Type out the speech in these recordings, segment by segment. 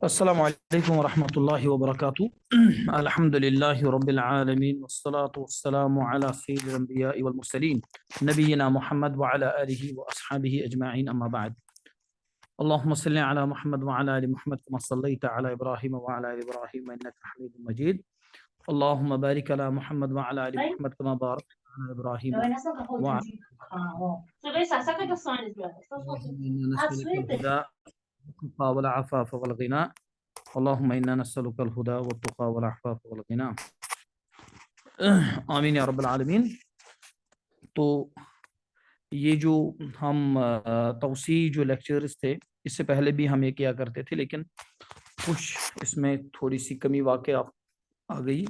السلام علیکم ورحمۃ اللہ وبرکاتہ۔ الحمد للہ رب العالمین والصلاة والسلام علی سید الانبیاء والمرسلین نبینا محمد وعلی آلہ واصحابہ اجمعین، اما بعد۔ اللهم صل علی محمد وعلی آل محمد كما صلیت علی ابراہیم وعلی آل ابراہیم انک حمید مجید۔ اللهم بارک علی محمد وعلی آل محمد كما بارکت علی ابراہیم وعلی الهدى والعفاف والغنى۔ اللهم انا نسألك الهدى والتقى والعفاف والغنى، آمین یا رب العالمین۔ تو یہ جو ہم توسیع جو لیکچرز تھے، اس سے پہلے بھی ہم یہ کیا کرتے تھے، لیکن کچھ اس میں تھوڑی سی کمی واقع آ گئی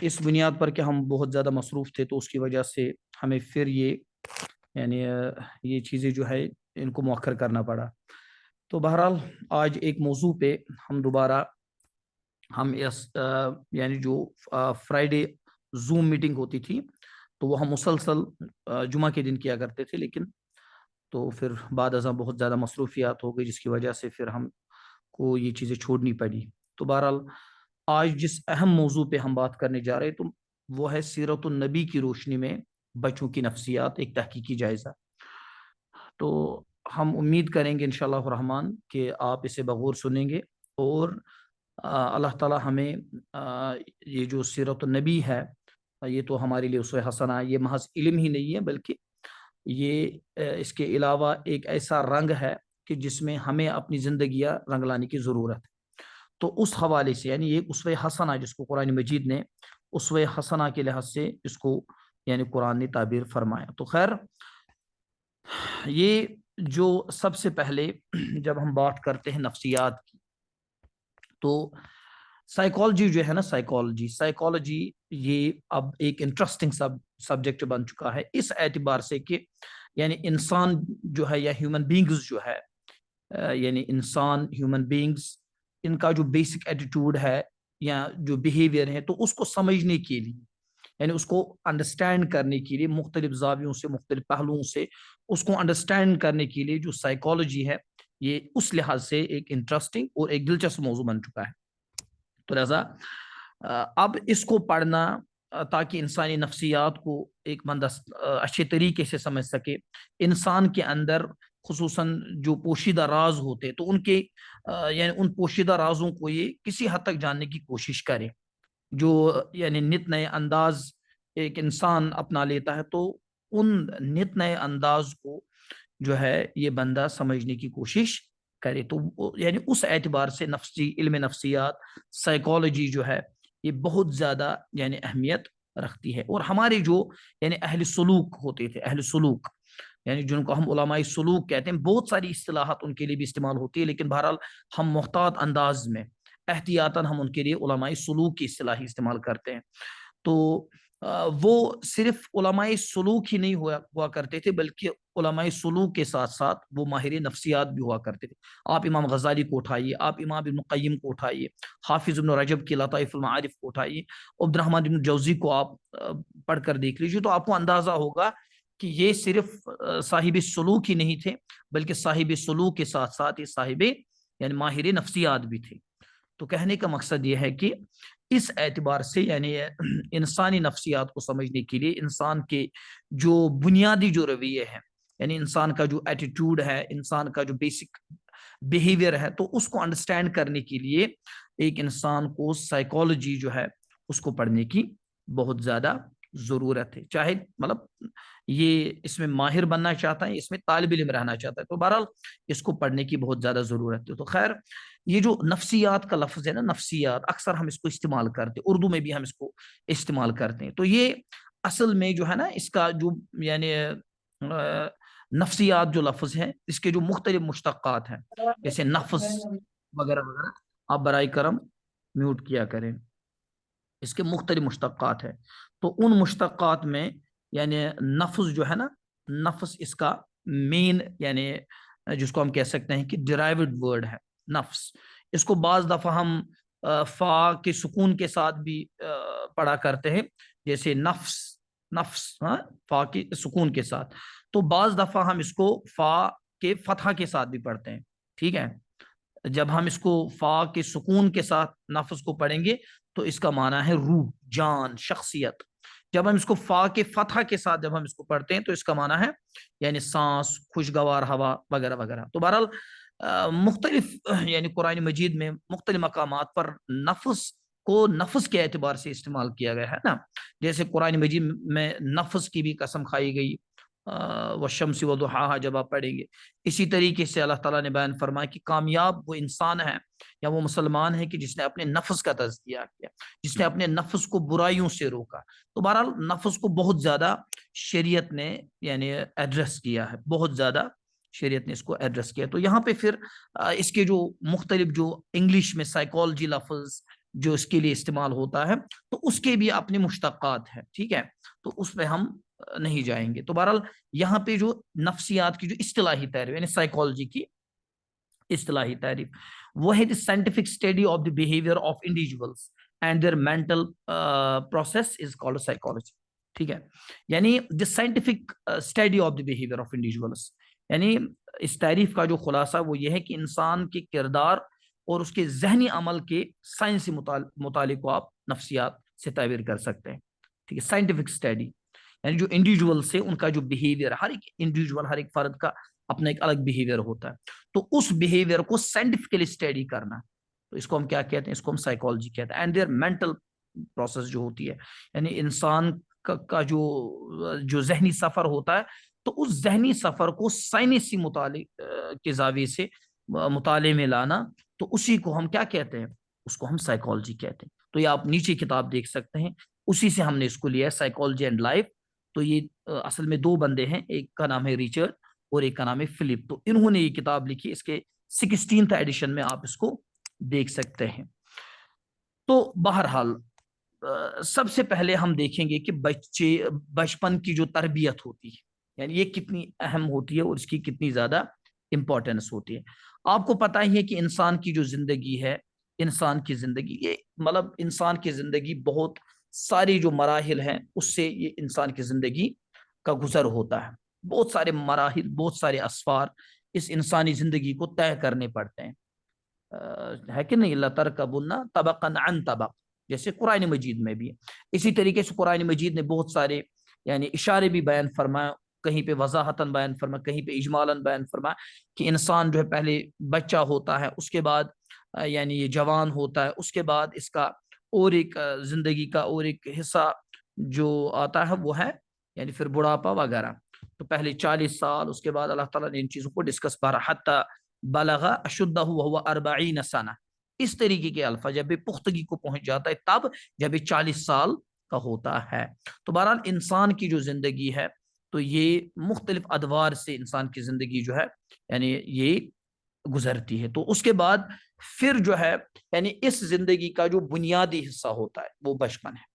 اس بنیاد پر کہ ہم بہت زیادہ مصروف تھے، تو اس کی وجہ سے ہمیں پھر یہ چیزیں جو ہے ان کو مؤخر کرنا پڑا۔ تو بہرحال آج ایک موضوع پہ ہم دوبارہ یعنی جو فرائیڈے زوم میٹنگ ہوتی تھی، تو وہ ہم مسلسل جمعہ کے دن کیا کرتے تھے، لیکن تو پھر بعد ازاں بہت زیادہ مصروفیات ہو گئی، جس کی وجہ سے پھر ہم کو یہ چیزیں چھوڑنی پڑی۔ تو بہرحال آج جس اہم موضوع پہ ہم بات کرنے جا رہے ہیں، تو وہ ہے سیرت النبی کی روشنی میں بچوں کی نفسیات، ایک تحقیقی جائزہ۔ تو ہم امید کریں گے انشاءاللہ الرحمن کہ آپ اسے بغور سنیں گے، اور اللہ تعالی ہمیں یہ جو سیرت النبی ہے، یہ تو ہمارے لیے اسوہ حسنہ، یہ محض علم ہی نہیں ہے، بلکہ یہ اس کے علاوہ ایک ایسا رنگ ہے کہ جس میں ہمیں اپنی زندگیاں رنگ لانے کی ضرورت ہے۔ تو اس حوالے سے یعنی یہ اسوہ حسنہ جس کو قرآن مجید نے اسوہ حسنہ کے لحاظ سے اس کو یعنی قرآن نے تعبیر فرمایا۔ تو خیر، یہ جو سب سے پہلے جب ہم بات کرتے ہیں نفسیات کی، تو سائیکالوجی جو ہے نا، سائیکالوجی یہ اب ایک انٹرسٹنگ سبجیکٹ بن چکا ہے، اس اعتبار سے کہ یعنی انسان جو ہے یا ہیومن بینگز جو ہے، یعنی انسان ہیومن بینگز، ان کا جو بیسک ایٹیٹیوڈ ہے یا جو بیہیویئر ہے، تو اس کو سمجھنے کے لیے یعنی اس کو انڈرسٹینڈ کرنے کے لیے مختلف زاویوں سے، مختلف پہلوؤں سے اس کو انڈرسٹینڈ کرنے کے لیے جو سائیکالوجی ہے، یہ اس لحاظ سے ایک انٹرسٹنگ اور ایک دلچسپ موضوع بن چکا ہے۔ تو لہذا اب اس کو پڑھنا تاکہ انسانی نفسیات کو ایک بندہ اچھے طریقے سے سمجھ سکے، انسان کے اندر خصوصاً جو پوشیدہ راز ہوتے، تو ان کے یعنی ان پوشیدہ رازوں کو یہ کسی حد تک جاننے کی کوشش کرے، جو یعنی نت نئے انداز ایک انسان اپنا لیتا ہے، تو ان نت نئے انداز کو جو ہے یہ بندہ سمجھنے کی کوشش کرے۔ تو یعنی اس اعتبار سے علم نفسیات، سائیکالوجی جو ہے یہ بہت زیادہ یعنی اہمیت رکھتی ہے۔ اور ہمارے جو یعنی اہل سلوک ہوتے تھے، اہل سلوک یعنی جن کو ہم علماء سلوک کہتے ہیں، بہت ساری اصطلاحات ان کے لیے بھی استعمال ہوتی ہے، لیکن بہرحال ہم محتاط انداز میں احتیاطاً ہم ان کے لیے علماء سلوک کی اصطلاح استعمال کرتے ہیں۔ تو وہ صرف علماء سلوک ہی نہیں ہوا کرتے تھے، بلکہ علماء سلوک کے ساتھ ساتھ وہ ماہر نفسیات بھی ہوا کرتے تھے۔ آپ امام غزالی کو اٹھائیے، آپ امام ابن قیم کو اٹھائیے، حافظ ابن رجب کی لطائف المعارف کو اٹھائیے، عبد الرحمن ابن جوزی کو آپ پڑھ کر دیکھ لیجیے، تو آپ کو اندازہ ہوگا کہ یہ صرف صاحب سلوک ہی نہیں تھے، بلکہ صاحب سلوک کے ساتھ ساتھ یہ صاحب یعنی ماہر نفسیات بھی تھے۔ تو کہنے کا مقصد یہ ہے کہ اس اعتبار سے یعنی انسانی نفسیات کو سمجھنے کے لیے انسان کے جو بنیادی جو رویے ہیں، یعنی انسان کا جو ایٹیٹیوڈ ہے، انسان کا جو بیسک بیہیویئر ہے، تو اس کو انڈرسٹینڈ کرنے کے لیے ایک انسان کو سائیکالوجی جو ہے اس کو پڑھنے کی بہت زیادہ ضرورت ہے، چاہے مطلب یہ اس میں ماہر بننا چاہتا ہے، اس میں طالب علم رہنا چاہتا ہے، تو بہرحال اس کو پڑھنے کی بہت زیادہ ضرورت ہے۔ تو خیر، یہ جو نفسیات کا لفظ ہے نا، نفسیات، اکثر ہم اس کو استعمال کرتے ہیں، اردو میں بھی ہم اس کو استعمال کرتے ہیں۔ تو یہ اصل میں جو ہے نا، اس کا جو یعنی نفسیات جو لفظ ہے، اس کے جو مختلف مشتقات ہیں، جیسے نفس وغیرہ وغیرہ، آپ برائے کرم میوٹ کیا کریں، اس کے مختلف مشتقات ہیں۔ تو ان مشتقات میں یعنی نفس جو ہے نا، نفس اس کا مین یعنی جس کو ہم کہہ سکتے ہیں کہ ڈرائیوڈ ورڈ ہے نفس۔ اس کو بعض دفعہ ہم فا کے سکون کے ساتھ بھی پڑھا کرتے ہیں، جیسے نفس، ہاں، فا کے سکون کے ساتھ۔ تو بعض دفعہ ہم اس کو فا کے فتحہ کے ساتھ بھی پڑھتے ہیں، ٹھیک ہے، جب ہم اس کو فا کے سکون کے ساتھ نفس کو پڑھیں گے تو اس کا معنی ہے روح، جان، شخصیت. جب ہم اس کو فا کے فتح کے ساتھ جب ہم اس کو پڑھتے ہیں تو اس کا معنی ہے یعنی سانس، خوشگوار ہوا وغیرہ وغیرہ. تو بہرحال مختلف یعنی قرآن مجید میں مختلف مقامات پر نفس کو نفس کے اعتبار سے استعمال کیا گیا ہے نا. جیسے قرآن مجید میں نفس کی بھی قسم کھائی گئی، والشمس وضحاها جب آپ پڑھیں گے. اسی طریقے سے اللہ تعالیٰ نے بیان فرمایا کہ کامیاب وہ انسان ہے یا وہ مسلمان ہے کہ جس نے اپنے نفس کا تزکیہ کیا، جس نے اپنے نفس کو برائیوں سے روکا. تو بہرحال نفس کو بہت زیادہ شریعت نے یعنی ایڈریس کیا ہے، بہت زیادہ شریعت نے اس کو ایڈریس کیا. تو یہاں پہ پھر اس کے جو مختلف جو انگلش میں سائیکالوجی لفظ جو اس کے لیے استعمال ہوتا ہے تو اس کے بھی اپنے مشتقات ہیں، ٹھیک ہے، تو اس پہ ہم نہیں جائیں گے. تو بہرحال یہاں پہ جو نفسیات کی جو اصطلاحی تعریف یعنی سائیکالوجی کی اصطلاحی تعریف وہ ہے the scientific study of the behaviour of individuals and their mental process is called psychology. ٹھیک ہے، یعنی the scientific study of the behaviour of individuals, یعنی اس تعریف کا جو خلاصہ وہ یہ ہے کہ انسان کے کردار اور اس کے ذہنی عمل کے سائنسی مطالعے کو آپ نفسیات سے تعبیر کر سکتے ہیں. ٹھیک ہے، سائنٹیفک اسٹڈی یعنی جو انڈیویجول سے ان کا جو بہیویئر، ہر ایک انڈیویجول ہر ایک فرد کا اپنا ایک الگ بہیویئر ہوتا ہے، تو اس بہیویئر کو سائنٹیفکلی اسٹڈی کرنا، تو اس کو ہم کیا کہتے ہیں؟ اس کو ہم سائیکالوجی کہتے ہیں. اینڈ دیئر مینٹل پروسیس جو ہوتی ہے یعنی انسان کا جو ذہنی سفر ہوتا ہے تو اس ذہنی سفر کو سائنسی مطالعے کے زاویے سے مطالعے میں لانا، تو اسی کو ہم کیا کہتے ہیں؟ اس کو ہم سائیکالوجی کہتے ہیں. تو یہ آپ نیچے کتاب دیکھ سکتے ہیں، اسی سے ہم نے اس کو لیا ہے، سائیکالوجی اینڈ لائف. تو یہ اصل میں دو بندے ہیں، ایک کا نام ہے ریچرڈ اور ایک کا نام ہے فلپ. تو انہوں نے یہ کتاب لکھی، اس کے 16th ایڈیشن میں آپ اس کو دیکھ سکتے ہیں. تو بہرحال سب سے پہلے ہم دیکھیں گے کہ بچپن کی جو تربیت ہوتی ہے یعنی یہ کتنی اہم ہوتی ہے اور اس کی کتنی زیادہ امپورٹنس ہوتی ہے. آپ کو پتہ ہی ہے کہ انسان کی جو زندگی ہے، انسان کی زندگی یہ مطلب انسان کی زندگی بہت ساری جو مراحل ہیں اس سے یہ انسان کی زندگی کا گزر ہوتا ہے. بہت سارے مراحل، بہت سارے اسفار اس انسانی زندگی کو طے کرنے پڑتے ہیں، ہے کہ نہیں؟ لَتَرْكَبُنَّ طَبَقًا عَنْ طَبَقٍ، جیسے قرآن مجید میں بھی ہے. اسی طریقے سے قرآن مجید نے بہت سارے یعنی اشارے بھی بیان فرمایا، کہیں پہ وضاحتاً بیان فرمایا، کہیں پہ اجمالاً بیان فرمایا کہ انسان جو ہے پہلے بچہ ہوتا ہے، اس کے بعد یعنی یہ جوان ہوتا ہے، اس کے بعد اس کا اور ایک زندگی کا اور ایک حصہ جو آتا ہے وہ ہے یعنی پھر بڑھاپا وغیرہ. تو پہلے 40 سال، اس کے بعد اللہ تعالیٰ نے ان چیزوں کو ڈسکس کرا، حتی بلغ اشدہ وہو 40 سنہ، اس طریقے کے الفاظ جب یہ پختگی کو پہنچ جاتا ہے تب جب یہ 40 سال کا ہوتا ہے. تو بہرحال انسان کی جو زندگی ہے تو یہ مختلف ادوار سے انسان کی زندگی جو ہے یعنی یہ گزرتی ہے. تو اس کے بعد پھر جو ہے یعنی اس زندگی کا جو بنیادی حصہ ہوتا ہے وہ بچپن ہے.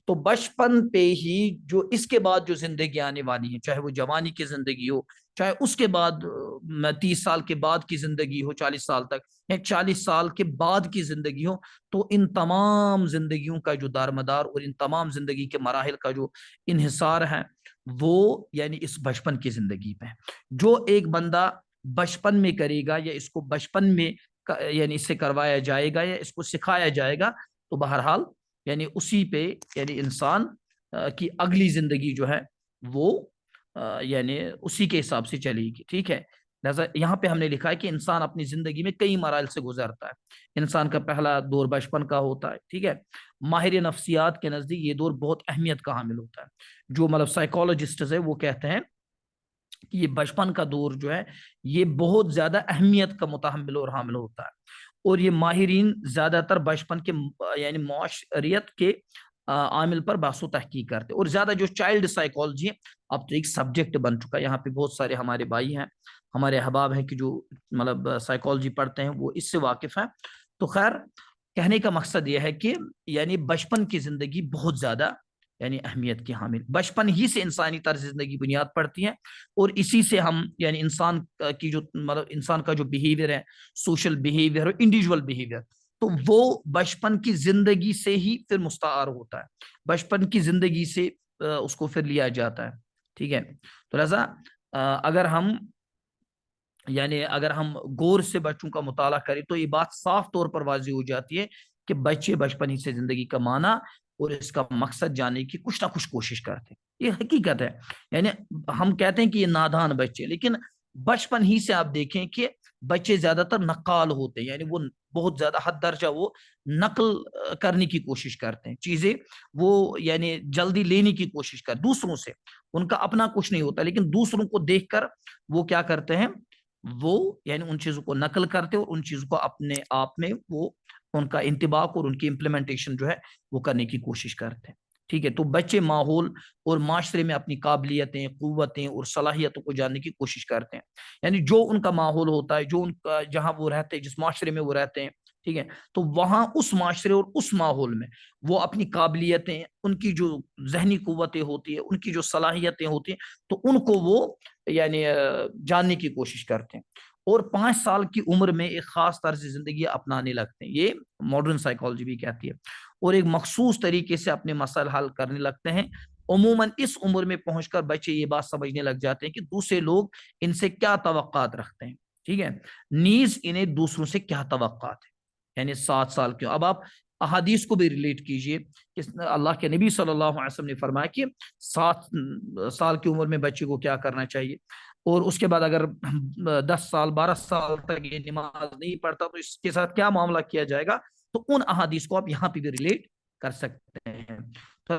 تو بچپن پہ ہی جو اس کے بعد جو زندگی آنے والی ہے، چاہے وہ جوانی کی زندگی ہو، چاہے اس کے بعد 30 سال کے بعد کی زندگی ہو 40 سال تک، یا 40 سال کے بعد کی زندگی ہو، تو ان تمام زندگیوں کا جو دارمدار اور ان تمام زندگی کے مراحل کا جو انحصار ہے وہ یعنی اس بچپن کی زندگی پہ. جو ایک بندہ بچپن میں کرے گا یا اس کو بچپن میں یعنی اس سے کروایا جائے گا یا اس کو سکھایا جائے گا تو بہرحال یعنی اسی پہ یعنی انسان کی اگلی زندگی جو ہے وہ یعنی اسی کے حساب سے چلے گی. ٹھیک ہے، لہٰذا یہاں پہ ہم نے لکھا ہے کہ انسان اپنی زندگی میں کئی مراحل سے گزرتا ہے. انسان کا پہلا دور بچپن کا ہوتا ہے. ٹھیک ہے، ماہر نفسیات کے نزدیک یہ دور بہت اہمیت کا حامل ہوتا ہے. جو مطلب سائیکالوجسٹس ہیں وہ کہتے ہیں کہ یہ بچپن کا دور جو ہے یہ بہت زیادہ اہمیت کا متحمل اور حامل ہوتا ہے. اور یہ ماہرین زیادہ تر بچپن کے یعنی معاشریت کے عامل پر بحث و تحقیق کرتے. اور زیادہ جو چائلڈ سائیکالوجی ہے اب تو ایک سبجیکٹ بن چکا ہے. یہاں پہ بہت سارے ہمارے بھائی ہیں، ہمارے احباب ہیں کہ جو مطلب سائیکالوجی پڑھتے ہیں، وہ اس سے واقف ہیں. تو خیر کہنے کا مقصد یہ ہے کہ یعنی بچپن کی زندگی بہت زیادہ یعنی اہمیت کی حامل. بچپن ہی سے انسانی طرز زندگی بنیاد پڑتی ہے اور اسی سے ہم یعنی انسان کی جو مطلب انسان کا جو بیہیویئر ہے، سوشل بیہیویئر اور انڈیویجول بیہیویئر، تو وہ بچپن کی زندگی سے ہی پھر مستعار ہوتا ہے، بچپن کی زندگی سے اس کو پھر لیا جاتا ہے. ٹھیک ہے، تو لہذا اگر ہم یعنی اگر ہم غور سے بچوں کا مطالعہ کریں تو یہ بات صاف طور پر واضح ہو جاتی ہے کہ بچے بچپن ہی سے زندگی کا معنی اور اس کا مقصد جاننے کی کچھ نہ کچھ کوشش کرتے ہیں. یہ حقیقت ہے. یعنی ہم کہتے ہیں کہ یہ نادان بچے، لیکن بچپن ہی سے آپ دیکھیں کہ بچے زیادہ تر نقال ہوتے ہیں، یعنی وہ بہت زیادہ حد درجہ وہ نقل کرنے کی کوشش کرتے ہیں چیزیں، وہ یعنی جلدی لینے کی کوشش کرتے دوسروں سے. ان کا اپنا کچھ نہیں ہوتا، لیکن دوسروں کو دیکھ کر وہ کیا کرتے ہیں، وہ یعنی ان چیزوں کو نقل کرتے اور ان چیزوں کو اپنے آپ میں وہ ان کا انطباق اور ان کی امپلیمنٹیشن جو ہے وہ کرنے کی کوشش کرتے ہیں. ٹھیک ہے، تو بچے ماحول اور معاشرے میں اپنی قابلیتیں، قوتیں اور صلاحیتوں کو جاننے کی کوشش کرتے ہیں. یعنی جو ان کا ماحول ہوتا ہے، جو ان کا جہاں وہ رہتے ہیں، جس معاشرے میں وہ رہتے ہیں، ٹھیک ہے، تو وہاں اس معاشرے اور اس ماحول میں وہ اپنی قابلیتیں، ان کی جو ذہنی قوتیں ہوتی ہیں، ان کی جو صلاحیتیں ہوتی ہیں، تو ان کو وہ یعنی جاننے کی کوشش کرتے ہیں. اور 5 سال کی عمر میں ایک خاص طرز زندگی اپنانے لگتے ہیں، یہ ماڈرن سائیکالوجی بھی کہتی ہے، اور ایک مخصوص طریقے سے اپنے مسائل حل کرنے لگتے ہیں. عموماً اس عمر میں پہنچ کر بچے یہ بات سمجھنے لگ جاتے ہیں کہ دوسرے لوگ ان سے کیا توقعات رکھتے ہیں، ٹھیک ہے، نیز انہیں دوسروں سے کیا توقعات ہے. یعنی 7 سال کے اب آپ احادیث کو بھی ریلیٹ کیجئے کہ اللہ کے نبی صلی اللہ علیہ وسلم نے فرمایا کہ 7 سال کی عمر میں بچے کو کیا کرنا چاہیے، اور اس کے بعد اگر 10 سال 12 سال تک یہ نماز نہیں پڑھتا تو اس کے ساتھ کیا معاملہ کیا جائے گا. تو ان احادیث کو آپ یہاں پہ بھی ریلیٹ کر سکتے ہیں. تو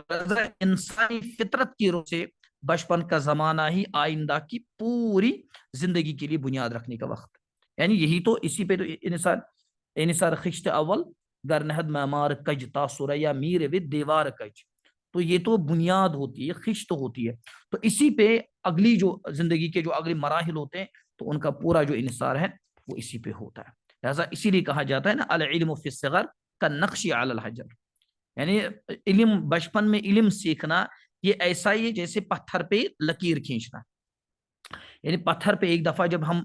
انسانی فطرت کی روح سے بچپن کا زمانہ ہی آئندہ کی پوری زندگی کے لیے بنیاد رکھنے کا وقت. یعنی یہی تو اسی پہ تو انسار خشت اول گر نہد معمار کج تاثر یا میر ود دیوار کج. تو یہ تو بنیاد ہوتی ہے، خشت ہوتی ہے، تو اسی پہ اگلی جو زندگی کے جو اگلے مراحل ہوتے ہیں تو ان کا پورا جو انحصار ہے وہ اسی پہ ہوتا ہے. لہٰذا اسی لیے کہا جاتا ہے نا العلم فی الصغر کا نقش علی الحجر. یعنی علم بچپن میں علم سیکھنا یہ ایسا ہی ہے جیسے پتھر پہ لکیر کھینچنا. یعنی پتھر پہ ایک دفعہ جب ہم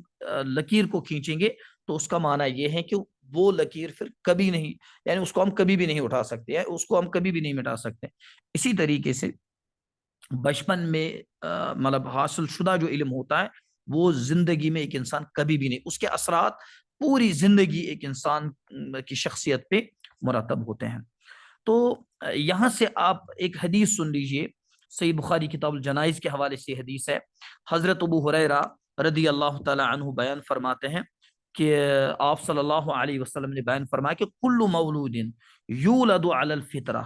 لکیر کو کھینچیں گے تو اس کا معنی یہ ہے کہ وہ لکیر پھر کبھی نہیں، یعنی اس کو ہم کبھی بھی نہیں اٹھا سکتے ہیں، اس کو ہم کبھی بھی نہیں مٹا سکتے. اسی طریقے سے بچپن میں مطلب حاصل شدہ جو علم ہوتا ہے وہ زندگی میں ایک انسان کبھی بھی نہیں، اس کے اثرات پوری زندگی ایک انسان کی شخصیت پہ مرتب ہوتے ہیں. تو یہاں سے آپ ایک حدیث سن لیجئے، صحیح بخاری کتاب الجنائز کے حوالے سے حدیث ہے. حضرت ابو ہریرہ رضی اللہ تعالی عنہ بیان فرماتے ہیں کہ آپ صلی اللہ علیہ وسلم نے بیان فرمایا کہ کل مولود یولد علی الفطرہ،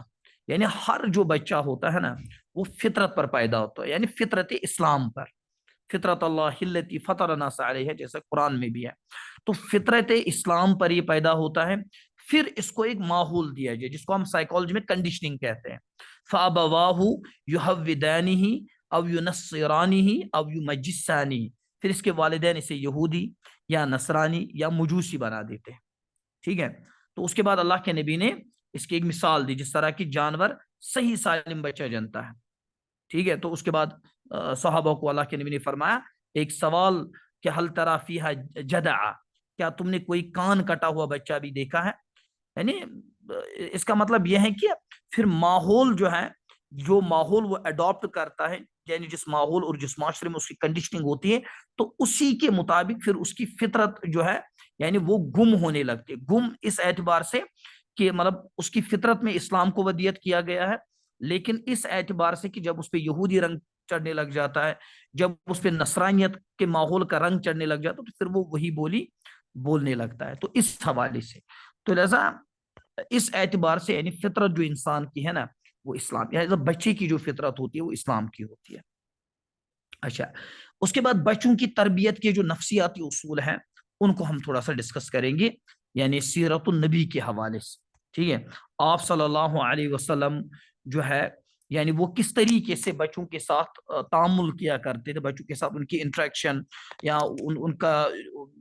یعنی ہر جو بچہ ہوتا ہے نا وہ فطرت پر پیدا ہوتا ہے، یعنی فطرت اسلام پر. فطرت اللہ التی فطر الناس علیہ جیسا قرآن میں بھی ہے. تو فطرت اسلام پر یہ پیدا ہوتا ہے، پھر اس کو ایک ماحول دیا جائے جس کو ہم سائیکالوجی میں کنڈیشننگ کہتے ہیں. فَأَبَوَاهُ يُحَوِّدَانِهِ أَوْ يُنَصِّرَانِهِ أَوْ يُمَجِّسَانِهِ، پھر اس کے والدین اسے یہودی یا نصرانی یا مجوسی بنا دیتے ہیں. ٹھیک ہے، تو اس کے بعد اللہ کے نبی نے اس کی ایک مثال دی جس طرح کی جانور صحیح سالم بچہ جنتا ہے. ٹھیک ہے، تو اس کے بعد صحابہ کو اللہ کے نبی نے فرمایا ایک سوال کہ حل تری فیہا جدعا، کیا تم نے کوئی کان کٹا ہوا بچہ بھی دیکھا ہے. یعنی اس کا مطلب یہ ہے کہ پھر ماحول جو ہے، جو ماحول وہ اڈاپٹ کرتا ہے، یعنی جس ماحول اور جس معاشرے میں اس کی کنڈیشننگ ہوتی ہے تو اسی کے مطابق پھر اس کی فطرت جو ہے یعنی وہ گم ہونے لگتی ہے. گم اس اعتبار سے کہ مطلب اس کی فطرت میں اسلام کو ودیت کیا گیا ہے، لیکن اس اعتبار سے کہ جب اس پہ یہودی رنگ چڑھنے لگ جاتا ہے، جب اس پہ نصرانیت کے ماحول کا رنگ چڑھنے لگ جاتا ہے تو پھر وہ وہی بولی بولنے لگتا ہے. تو اس حوالے سے تو لہذا اس اعتبار سے یعنی فطرت جو انسان کی ہے نا وہ اسلام، یعنی بچے کی جو فطرت ہوتی ہے وہ اسلام کی ہوتی ہے. اچھا، اس کے بعد بچوں کی تربیت کے جو نفسیاتی اصول ہیں ان کو ہم تھوڑا سا ڈسکس کریں گے، یعنی سیرت النبی کے حوالے سے. ٹھیک ہے، آپ صلی اللہ علیہ وسلم جو ہے یعنی وہ کس طریقے سے بچوں کے ساتھ تعامل کیا کرتے تھے، بچوں کے ساتھ ان کی انٹریکشن یا ان کا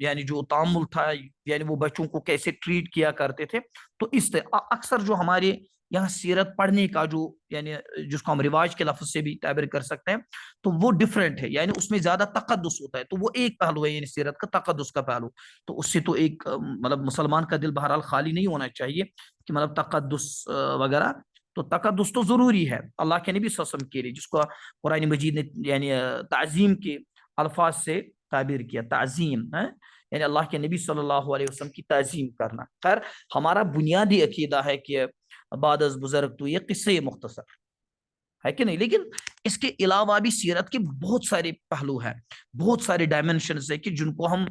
یعنی جو تعامل تھا، یعنی وہ بچوں کو کیسے ٹریٹ کیا کرتے تھے. تو اس اکثر جو ہمارے یہاں سیرت پڑھنے کا جو یعنی جس کو ہم رواج کے لفظ سے بھی تعبیر کر سکتے ہیں تو وہ ڈفرینٹ ہے، یعنی اس میں زیادہ تقدس ہوتا ہے. تو وہ ایک پہلو ہے یعنی سیرت کا تقدس کا پہلو. تو اس سے تو ایک مطلب مسلمان کا دل بہرحال خالی نہیں ہونا چاہیے کہ مطلب تقدس وغیرہ. تو تقدس تو ضروری ہے اللہ کے نبی صلی اللہ علیہ وسلم کے لیے، جس کو قرآن مجید نے یعنی تعظیم کے الفاظ سے تعبیر کیا تعظیم ہے، یعنی اللہ کے نبی صلی اللہ علیہ وسلم کی تعظیم کرنا. خیر ہمارا بنیادی عقیدہ ہے کہ بعد از بزرگ تو یہ قصے مختصر ہے کہ نہیں، لیکن اس کے علاوہ بھی سیرت کے بہت سارے پہلو ہیں، بہت سارے ڈائمنشنز ہیں کہ جن کو ہم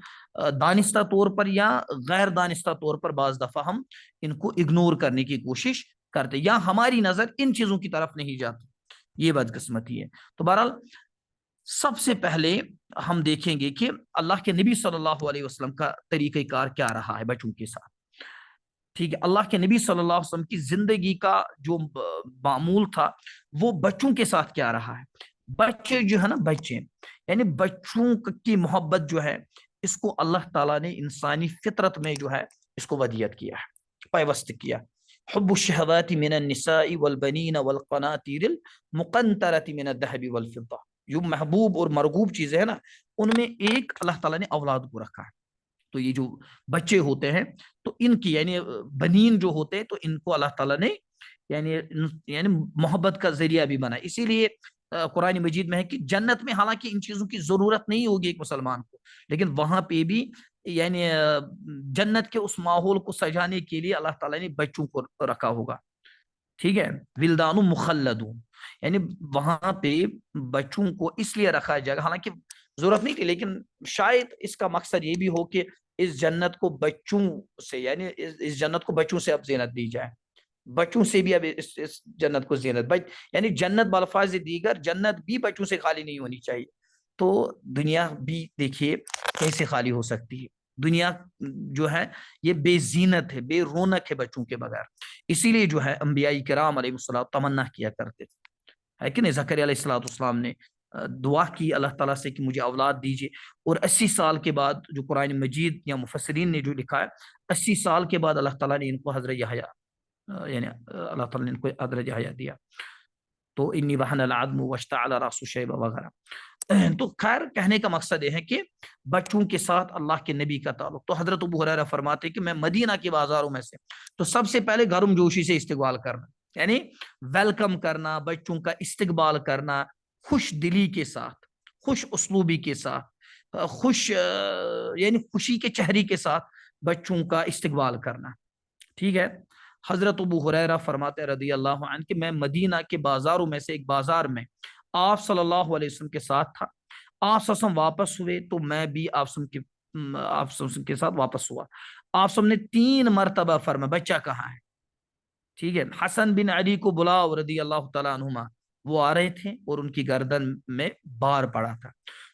دانستہ طور پر یا غیر دانستہ طور پر بعض دفعہ ہم ان کو اگنور کرنے کی کوشش کرتے یا ہماری نظر ان چیزوں کی طرف نہیں جاتی. یہ بدقسمتی ہے. تو بہرحال سب سے پہلے ہم دیکھیں گے کہ اللہ کے نبی صلی اللہ علیہ وسلم کا طریقہ کار کیا رہا ہے بچوں کے ساتھ. ٹھیک ہے، اللہ کے نبی صلی اللہ علیہ وسلم کی زندگی کا جو معمول تھا وہ بچوں کے ساتھ کیا رہا ہے. بچے جو ہے نا، بچے یعنی بچوں کی محبت جو ہے اس کو اللہ تعالیٰ نے انسانی فطرت میں جو ہے اس کو ودیت کیا ہے، پیوست کیا. حب الشہوات من النساء والبنین والقناطیر المقنطرۃ من الذهب والفضہ، جو محبوب اور مرغوب چیزیں ہیں نا ان میں ایک اللہ تعالیٰ نے اولاد کو رکھا ہے. تو یہ جو بچے ہوتے ہیں تو ان کی یعنی بنین جو ہوتے ہیں تو ان کو اللہ تعالیٰ نے یعنی محبت کا ذریعہ بھی بنا. اسی لیے قرآن مجید میں ہے کہ جنت میں حالانکہ ان چیزوں کی ضرورت نہیں ہوگی ایک مسلمان کو، لیکن وہاں پہ بھی یعنی جنت کے اس ماحول کو سجانے کے لیے اللہ تعالیٰ نے بچوں کو رکھا ہوگا. ٹھیک ہے، ولدان مخلدون، یعنی وہاں پہ بچوں کو اس لیے رکھا جائے گا، حالانکہ ضرورت نہیں تھی لیکن شاید اس کا مقصد یہ بھی ہو کہ اس جنت کو بچوں سے یعنی اس جنت کو بچوں سے اب زینت دی جائے، بچوں سے بھی اب اس جنت کو زینت یعنی جنت بالفاظ دیگر جنت بھی بچوں سے خالی نہیں ہونی چاہیے. تو دنیا بھی دیکھیے کیسے خالی ہو سکتی ہے. دنیا جو ہے یہ بے زینت ہے، بے رونق ہے بچوں کے بغیر. اسی لیے جو ہے انبیاء کرام علیہ السلام تمنا کیا کرتے تھے، ہے کہ نہیں. زکریا علیہ السلام نے دعا کی اللہ تعالیٰ سے کہ مجھے اولاد دیجیے، اور 80 سال کے بعد جو قرآن مجید یا مفسرین نے جو لکھا ہے 80 سال کے بعد اللہ تعالیٰ نے ان کو حضرت یحییٰ یعنی اللہ تعالیٰ نے ان کو حضرت یحییٰ دیا. تو انی وہن العظم واشتعل الرأس شیبا وغیرہ. تو خیر کہنے کا مقصد یہ ہے کہ بچوں کے ساتھ اللہ کے نبی کا تعلق. تو حضرت ابو ہریرہ فرماتے کہ میں مدینہ کے بازاروں میں سے تو سب سے پہلے گرم جوشی سے استقبال کرنا، یعنی ویلکم کرنا، بچوں کا استقبال کرنا خوش دلی کے ساتھ، خوش اسلوبی کے ساتھ، یعنی خوشی کے چہرے کے ساتھ بچوں کا استقبال کرنا. ٹھیک ہے. حضرت ابو ہریرہ فرماتے رضی اللہ عنہ کہ میں مدینہ کے بازاروں میں سے ایک بازار میں آپ صلی اللہ علیہ وسلم کے ساتھ تھا. آپ صلی اللہ علیہ وسلم واپس ہوئے تو میں بھی آپ صلی اللہ علیہ وسلم کے ساتھ واپس ہوا. آپ صلی اللہ علیہ وسلم نے 3 مرتبہ فرمایا بچہ کہاں ہے. ٹھیک ہے. حسن بن علی کو بلاؤ رضی اللہ تعالیٰ عنہما، وہ آ رہے تھے اور ان کی گردن میں بار پڑا تھا.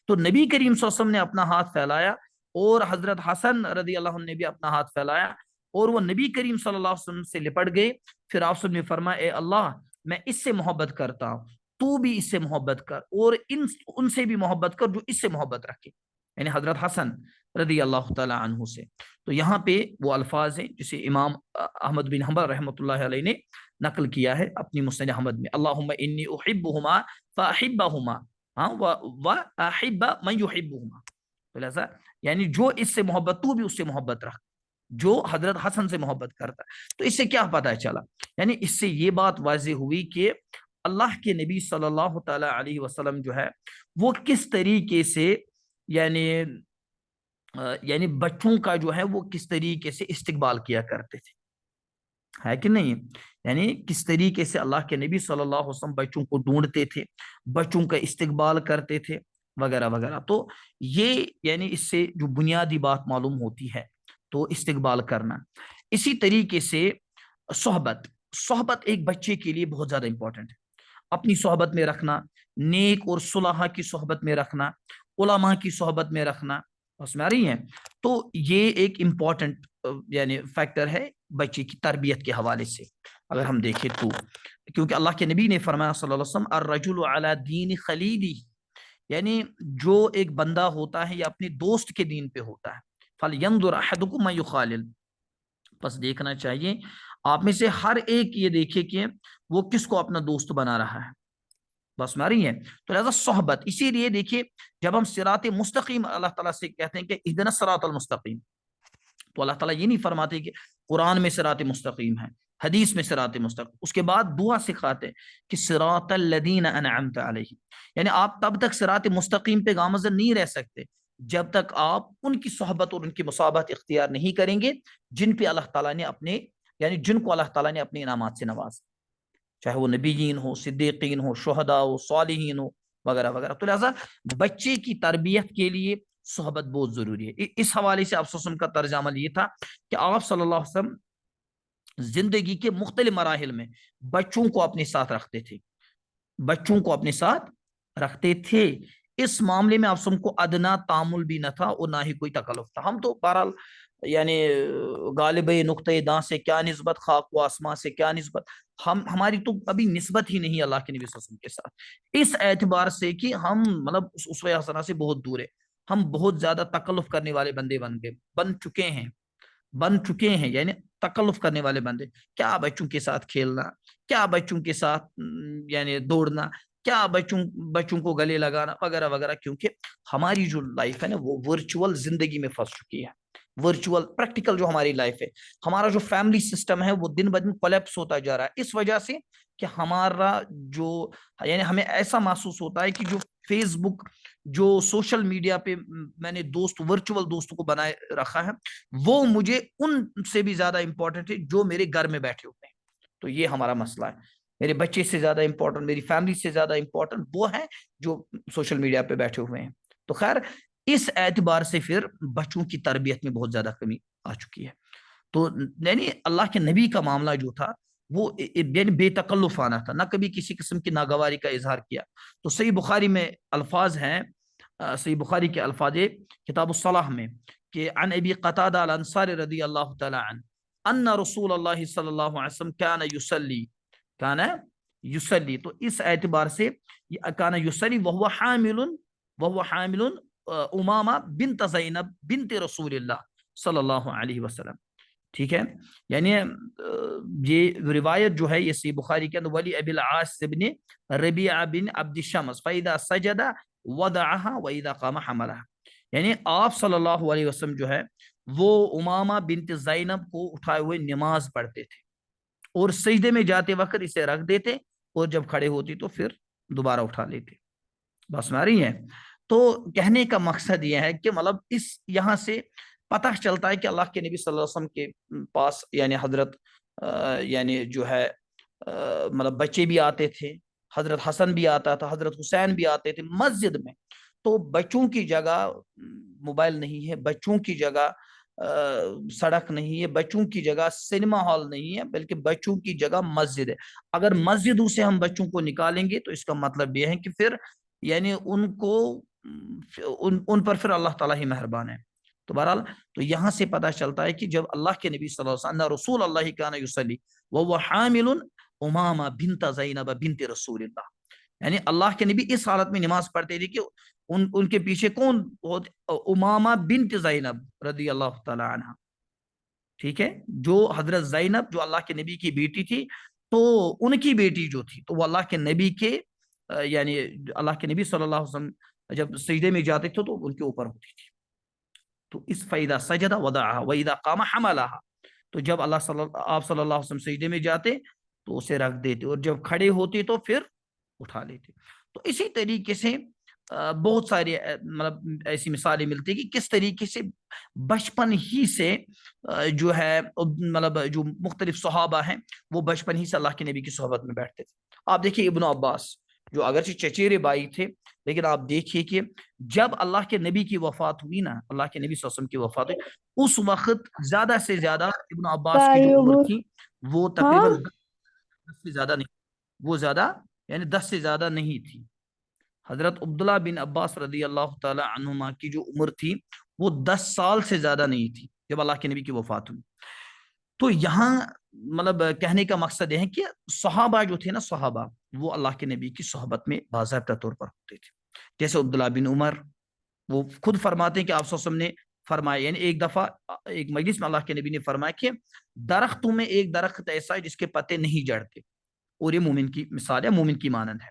تو نبی کریم صلی اللہ علیہ وسلم نے اپنا ہاتھ پھیلایا اور حضرت حسن رضی اللہ عنہ نے بھی اپنا ہاتھ پھیلایا اور وہ نبی کریم صلی اللہ علیہ وسلم سے لپٹ گئے. پھر آپ صلی اللہ علیہ وسلم نے فرمایا اے اللہ میں اس سے محبت کرتا ہوں، تو بھی اس سے محبت کر اور ان سے بھی محبت کر جو اس سے محبت رکھے، یعنی حضرت حسن رضی اللہ تعالی عنہ سے. تو یہاں پہ وہ الفاظ ہیں جسے امام احمد بن حنبل رحمۃ اللہ علیہ نے نقل کیا ہے اپنی مسند احمد میں. اللہم انی احبہما فاحبہما واحب من یحبہما. تو لہذا یعنی جو اس سے محبت، تو بھی اس سے محبت رکھ جو حضرت حسن سے محبت کرتا ہے. تو اس سے کیا پتہ چلا، یعنی اس سے یہ بات واضح ہوئی کہ اللہ کے نبی صلی اللہ تعالی علیہ وسلم جو ہے وہ کس طریقے سے یعنی بچوں کا جو ہے وہ کس طریقے سے استقبال کیا کرتے تھے، ہے کہ نہیں. یعنی کس طریقے سے اللہ کے نبی صلی اللہ علیہ وسلم بچوں کو ڈھونڈتے تھے، بچوں کا استقبال کرتے تھے وغیرہ وغیرہ. تو یہ یعنی اس سے جو بنیادی بات معلوم ہوتی ہے تو استقبال کرنا. اسی طریقے سے صحبت ایک بچے کے لیے بہت زیادہ امپورٹنٹ ہے. اپنی صحبت میں رکھنا، نیک اور صلحاء کی صحبت میں رکھنا، علماء کی صحبت میں رکھنا، اس میں آ رہی ہیں. تو یہ ایک امپورٹنٹ یعنی فیکٹر ہے بچے کی تربیت کے حوالے سے اگر ہم دیکھیں تو، کیونکہ اللہ کے نبی نے فرمایا صلی اللہ علیہ وسلم الرجل علی دین خلیلی، یعنی جو ایک بندہ ہوتا ہے یہ اپنے دوست کے دین پہ ہوتا ہے. فَلْيَنْظُرْ أَحَدُكُمْ مَن يُخَالِلُ، بس دیکھنا چاہیے آپ میں سے ہر ایک یہ دیکھے کہ وہ کس کو اپنا دوست بنا رہا ہے. بس میں رہی ہے. تو لہذا صحبت، اسی لیے دیکھیے جب ہم صراط مستقیم اللہ تعالیٰ سے کہتے ہیں کہ اهدنا الصراط المستقیم، تو اللہ تعالیٰ یہ نہیں فرماتے کہ قرآن میں صراط مستقیم ہے، حدیث میں صراط مستقیم، اس کے بعد دعا سکھاتے کہ صراط الذین انعمت علیہم، یعنی آپ تب تک صراط مستقیم پہ گامزن نہیں رہ سکتے جب تک آپ ان کی صحبت اور ان کی مصابت اختیار نہیں کریں گے جن پہ اللہ تعالیٰ نے اپنے یعنی جن کو اللہ تعالیٰ نے اپنے انعامات سے نوازا، چاہے وہ نبیین ہو، صدیقین ہو، شہداء ہو، صالحین ہو، وغیرہ وغیرہ۔ تو لہٰذا بچے کی تربیت کے لیے صحبت بہت ضروری ہے۔ اس حوالے سے آپ صلی اللہ علیہ وسلم کا طرز عمل یہ تھا کہ آپ صلی اللہ علیہ وسلم زندگی کے مختلف مراحل میں بچوں کو اپنے ساتھ رکھتے تھے، بچوں کو اپنے ساتھ رکھتے تھے۔ اس معاملے میں آپ سب کو ادنا تعامل بھی نہ تھا اور نہ ہی کوئی تکلف تھا۔ ہم تو بہرحال یعنی غالب نقطۂ داں سے کیا نسبت، خاک و آسمان سے کیا نسبت، ہماری تو ابھی نسبت ہی نہیں اللہ کے نبی صلی اللہ علیہ وسلم کے ساتھ، اس اعتبار سے کہ ہم مطلب اس اسوہ حسنہ سے بہت دور ہے، ہم بہت زیادہ تکلف کرنے والے بندے بن چکے ہیں یعنی تکلف کرنے والے بندے، کیا بچوں کے ساتھ کھیلنا، کیا بچوں کے ساتھ یعنی دوڑنا، کیا بچوں کو گلے لگانا وغیرہ وغیرہ، کیونکہ ہماری جو لائف ہے نا وہ ورچوئل زندگی میں پھنس چکی ہے، ورچوئل پریکٹیکل جو ہماری لائف ہے، ہمارا جو فیملی سسٹم ہے وہ دن بدن کولیپس ہوتا جا رہا ہے، اس وجہ سے کہ ہمارا جو یعنی ہمیں ایسا محسوس ہوتا ہے کہ جو فیس بک، جو سوشل میڈیا پہ میں نے دوست ورچوئل دوستوں کو بنائے رکھا ہے، وہ مجھے ان سے بھی زیادہ امپورٹنٹ ہے جو میرے گھر میں بیٹھے ہوتے ہیں۔ تو یہ ہمارا مسئلہ ہے، میرے بچے سے زیادہ امپورٹنٹ، میری فیملی سے زیادہ امپورٹنٹ وہ ہیں جو سوشل میڈیا پہ بیٹھے ہوئے ہیں۔ تو خیر اس اعتبار سے پھر بچوں کی تربیت میں بہت زیادہ کمی آ چکی ہے۔ تو یعنی اللہ کے نبی کا معاملہ جو تھا وہ یعنی بے تکلف آنا تھا، نہ کبھی کسی قسم کی ناگواری کا اظہار کیا۔ تو صحیح بخاری میں الفاظ ہیں، صحیح بخاری کے الفاظ کتاب الصلاح میں کہ عن ابی قتادہ الانصاری رضی اللہ تعالی عنہ ان رسول اللہ صلی اللہ علیہ وسلم کان یصلی، تو اس اعتبار سے کان یصلی وهو حامل امامہ بنت زینب بنت رسول اللہ صلی اللہ علیہ وسلم، ٹھیک ہے۔ یعنی یہ روایت جو ہے یہ صحیح بخاری کے اندر ولی ابی العاص بن ربیعہ بن عبد الشمس فاذا سجد وضعها واذا قام حملها، یعنی آپ صلی اللہ علیہ وسلم جو ہے وہ امامہ بنت زینب کو اٹھائے ہوئے نماز پڑھتے تھے اور سجدے میں جاتے وقت اسے رکھ دیتے اور جب کھڑے ہوتی تو پھر دوبارہ اٹھا لیتے۔ بس میں رہی ہے۔ تو کہنے کا مقصد یہ ہے کہ مطلب اس یہاں سے پتہ چلتا ہے کہ اللہ کے نبی صلی اللہ علیہ وسلم کے پاس یعنی حضرت یعنی جو ہے مطلب بچے بھی آتے تھے، حضرت حسن بھی آتا تھا، حضرت حسین بھی آتے تھے مسجد میں۔ تو بچوں کی جگہ موبائل نہیں ہے، بچوں کی جگہ سڑک نہیں ہے، بچوں کی جگہ سنیما ہال نہیں ہے، بلکہ بچوں کی جگہ مسجد ہے۔ اگر مسجدوں سے ہم بچوں کو نکالیں گے تو اس کا مطلب یہ ہے کہ پھر یعنی ان پر پھر اللہ تعالیٰ ہی مہربان ہے۔ تو بہرحال تو یہاں سے پتہ چلتا ہے کہ جب اللہ کے نبی صلی اللہ علیہ وسلم رسول اللہ کان یصلی وهو حامل امامہ بنت زینب بنت رسول اللہ، یعنی اللہ کے نبی اس حالت میں نماز پڑھتے تھے کہ ان کے پیچھے کون؟ امامہ بنت زینب رضی اللہ تعالی عنہ، ٹھیک ہے، جو حضرت زینب جو اللہ کے نبی کی بیٹی تھی، تو ان کی بیٹی جو تھی تو وہ اللہ کے نبی کے یعنی اللہ کے نبی صلی اللہ علیہ وسلم جب سجدے میں جاتے تھے تو ان کے اوپر ہوتی تھی۔ تو اس فیدا سجدہ وضعها واذا قام حملها، تو جب آپ صلی اللہ علیہ وسلم سجدے میں جاتے تو اسے رکھ دیتے اور جب کھڑے ہوتے تو پھر اٹھا لیتے۔ تو اسی طریقے سے بہت ساری مطلب ایسی مثالیں ملتی ہیں کہ کس طریقے سے بچپن ہی سے جو ہے مطلب جو مختلف صحابہ ہیں وہ بچپن ہی سے اللہ کے نبی کی صحبت میں بیٹھتے تھے۔ آپ دیکھیے ابن عباس جو اگرچہ چچیرے بھائی تھے، لیکن آپ دیکھیے کہ جب اللہ کے نبی کی وفات ہوئی نا، اللہ کے نبی صلی اللہ علیہ وسلم کی وفات ہوئی، اس وقت زیادہ سے زیادہ ابن عباس کی جو عمر تھی وہ تقریباً 10 سے زیادہ نہیں، وہ زیادہ یعنی 10 سے زیادہ نہیں تھی۔ حضرت عبداللہ بن عباس رضی اللہ تعالی عنہما کی جو عمر تھی وہ 10 سال سے زیادہ نہیں تھی جب اللہ کے نبی کی وفات ہوئی۔ تو یہاں مطلب کہنے کا مقصد یہ ہے کہ صحابہ جو تھے نا، صحابہ وہ اللہ کے نبی کی صحبت میں باضابطہ طور پر ہوتے تھے۔ جیسے عبداللہ بن عمر وہ خود فرماتے ہیں کہ آپ صلی اللہ علیہ وسلم نے فرمایا، یعنی ایک دفعہ ایک مجلس میں اللہ کے نبی نے فرمایا کہ درختوں میں ایک درخت ایسا ہے جس کے پتے نہیں جڑتے اور یہ مومن کی مثال ہے، مومن کی مانند ہے۔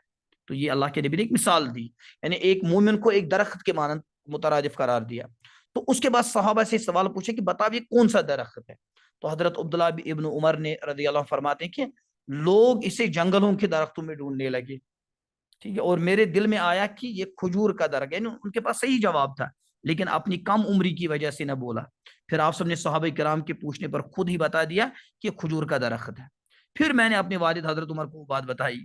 تو یہ اللہ کے نبی نے ایک مثال دی، یعنی ایک مومن کو ایک درخت کے مانند مترادف قرار دیا۔ تو اس کے بعد صحابہ سے سوال پوچھے کہ بتاؤ یہ کون سا درخت ہے؟ تو حضرت عبداللہ ابن عمر نے رضی اللہ عنہ فرماتے ہیں کہ لوگ اسے جنگلوں کے درختوں میں ڈھونڈنے لگے، ٹھیک ہے، اور میرے دل میں آیا کہ یہ کھجور کا درخت، یعنی ان کے پاس صحیح جواب تھا لیکن اپنی کم عمری کی وجہ سے نہ بولا. پھر آپ سب نے صحابہ کرام کے پوچھنے پر خود ہی بتا دیا کہ کھجور کا درخت ہے. پھر میں نے اپنے والد حضرت عمر کو بات بتائی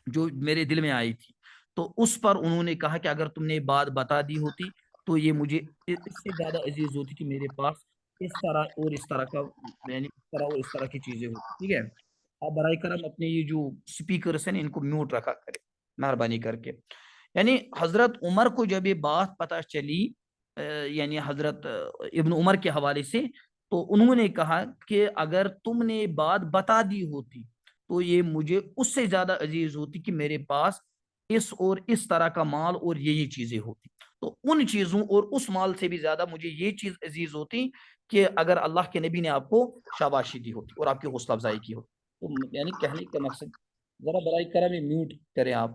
جو میرے دل میں آئی تھی. تو اس پر انہوں نے کہا کہ اگر تم نے بات بتا دی ہوتی تو یہ مجھے اس سے زیادہ عزیز ہوتی کہ میرے پاس اس طرح اور اس طرح کا، یعنی اس طرح اور اس طرح کی چیزیں ہوتی. ٹھیک ہے، آپ برائے کرم اپنے یہ جو سپیکرز ہیں ان کو میوٹ رکھا کرے مہربانی کر کے. یعنی حضرت عمر کو جب یہ بات پتہ چلی، یعنی حضرت ابن عمر کے حوالے سے، تو انہوں نے کہا کہ اگر تم نے بات بتا دی ہوتی تو یہ مجھے اس سے زیادہ عزیز ہوتی کہ میرے پاس اس اور اس طرح کا مال اور یہ چیزیں ہوتی. تو ان چیزوں اور اس مال سے بھی زیادہ مجھے یہ چیز عزیز ہوتی کہ اگر اللہ کے نبی نے آپ کو شاباشی دی ہوتی اور آپ کی حوصلہ افزائی کی ہوتی. تو یعنی کہنے کا مقصد، ذرا برائے کرم میوٹ کریں آپ.